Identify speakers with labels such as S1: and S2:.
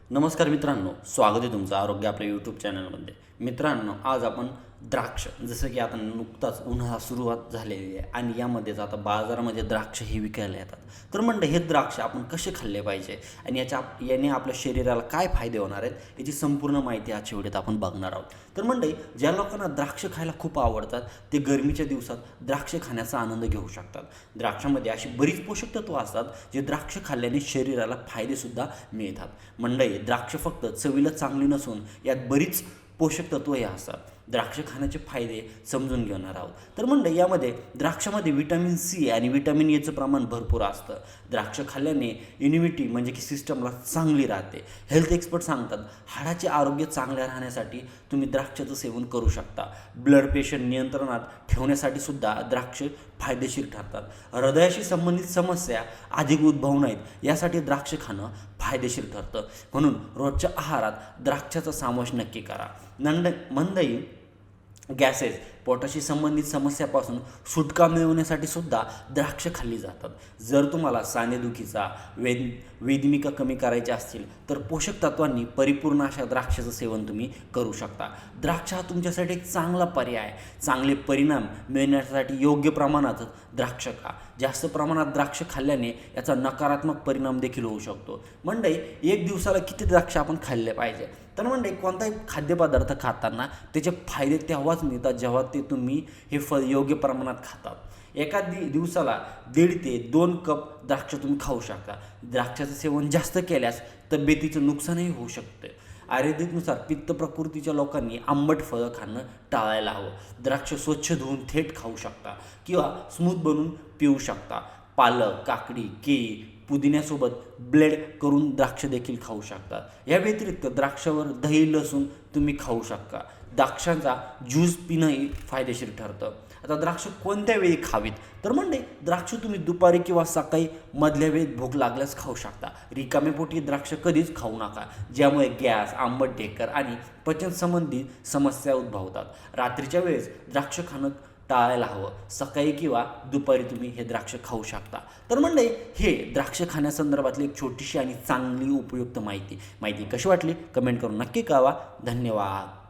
S1: नमस्कार मित्रांनो, स्वागत आहे तुमचं आरोग्य आपल्या यूट्यूब चॅनलमध्ये. मित्रांनो, आज आपण द्राक्ष, जसं की आता नुकताच उन्हाळा सुरुवात झालेली आहे आणि यामध्येच आता बाजारामध्ये द्राक्ष ही विकायला येतात. तर म्हणलं हे द्राक्ष आपण कसे खाल्ले पाहिजे आणि याने आपल्या शरीराला काय फायदे होणार आहेत याची संपूर्ण माहिती आजच्या व्हिडिओत आपण बघणार आहोत. तर म्हणले ज्या लोकांना द्राक्ष खायला खूप आवडतात ते गरमीच्या दिवसात द्राक्ष खाण्याचा आनंद घेऊ शकतात. द्राक्षामध्ये अशी बरीच पोषक तत्व असतात जे द्राक्ष खाल्ल्याने शरीराला फायदेसुद्धा मिळतात. मंडळी, द्राक्ष फक्त चवीला चांगली नसून यात बरीच पोषक तत्वही असतात. द्राक्ष खाण्याचे फायदे समजून घेणार आहोत. तर म्हणलं यामध्ये द्राक्षामध्ये व्हिटॅमिन सी आणि व्हिटॅमिन एचं प्रमाण भरपूर असतं. द्राक्ष खाल्ल्याने इम्युनिटी म्हणजे की सिस्टमला चांगली राहते. हेल्थ एक्सपर्ट सांगतात हाडाचे आरोग्य चांगले राहण्यासाठी तुम्ही द्राक्षाचं सेवन करू शकता. ब्लड प्रेशर नियंत्रणात ठेवण्यासाठी सुद्धा द्राक्ष फायदेशीर ठरतात. हृदयाशी संबंधित समस्या अधिक उद्भवू नयेत यासाठी द्राक्ष खाणं फायदेशीर ठरतं. म्हणून रोजच्या आहारात द्राक्षाचा समावेश नक्की करा. मंदई, गॅसेस, पोटाशी संबंधित समस्यापासून सुटका मिळवण्यासाठी सुद्धा द्राक्ष खाल्ली जातात. जर तुम्हाला सांधेदुखीचा वेदमिका कमी करायचे असतील तर पोषक तत्वांनी परिपूर्ण अशा द्राक्षाचं सेवन तुम्ही करू शकता. द्राक्ष हा तुमच्यासाठी एक चांगला पर्याय. चांगले परिणाम मिळण्यासाठी योग्य प्रमाणात द्राक्ष खा. जास्त प्रमाणात द्राक्ष खाल्ल्याने याचा नकारात्मक परिणाम देखील होऊ शकतो. म्हणजे एक दिवसाला किती द्राक्ष आपण खाल्ले पाहिजे? तर म्हणजे कोणताही खाद्यपदार्थ खाताना त्याचे फायदे तेव्हाच मिळतात जेव्हा ते तुम्ही हे फळ योग्य प्रमाणात खातात. एका दिवसाला 1.5 ते 2 कप द्राक्ष तुम्ही खाऊ शकता. द्राक्षाचं सेवन जास्त केल्यास तब्येतीचं नुकसानही होऊ शकते. आयुर्वेदिकनुसार पित्त प्रकृतीच्या लोकांनी आंबट फळं खाणं टाळायला हवं. द्राक्ष स्वच्छ धुवून थेट खाऊ शकता किंवा स्मूथ बनवून पिऊ शकता. पालक, काकडी, केळी, पुदिन्यासोबत ब्लेड करून द्राक्ष देखील खाऊ शकता. या व्यतिरिक्त द्राक्षावर दही, लसूण तुम्ही खाऊ शकता. द्राक्षांचा ज्यूस पिणंही फायदेशीर ठरतं. आता द्राक्ष कोणत्या वेळी खावीत? तर म्हणजे द्राक्ष तुम्ही दुपारी किंवा सकाळी मधल्या वेळेत भूक लागल्यास खाऊ शकता. रिकामे पोटी द्राक्ष कधीच खाऊ नका, ज्यामुळे गॅस, आंबट ढेकर आणि पचन संबंधित समस्या उद्भवतात. रात्रीच्या वेळेस द्राक्ष खाणं टाळायला हवं. सकाळी किंवा दुपारी तुम्ही हे द्राक्ष खाऊ शकता. तर म्हणले हे द्राक्ष खाण्यासंदर्भातली एक छोटीशी आणि चांगली उपयुक्त माहिती कशी वाटली कमेंट करून नक्की कळवा. धन्यवाद.